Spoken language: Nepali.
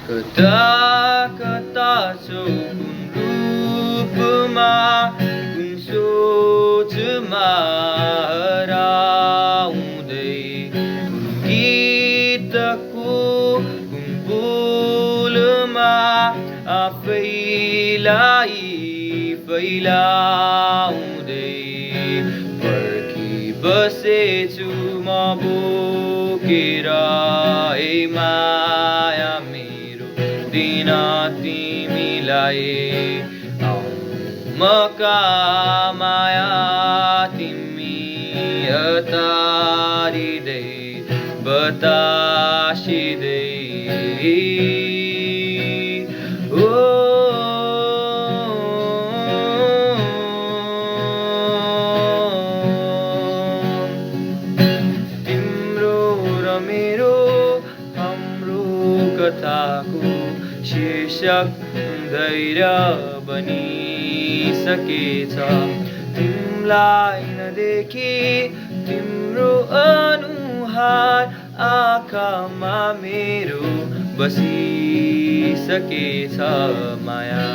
कता कता छौ कुन रूपमा कुन सोचमा हराउँदै कुन गीतको कुन बोलमा आफैलाई फैलाउँदै बसेछु म बोकेर ए माया मेरो दिन तिमीलाई आऊ म माया तिमी हतारिँदै बतासिँदै मेरो हाम्रो कथाको शीर्षक धैर्य बनिसकेछ तिमीलाई नदेखि तिम्रो अनुहार आँखामा मेरो बसिसकेछ माया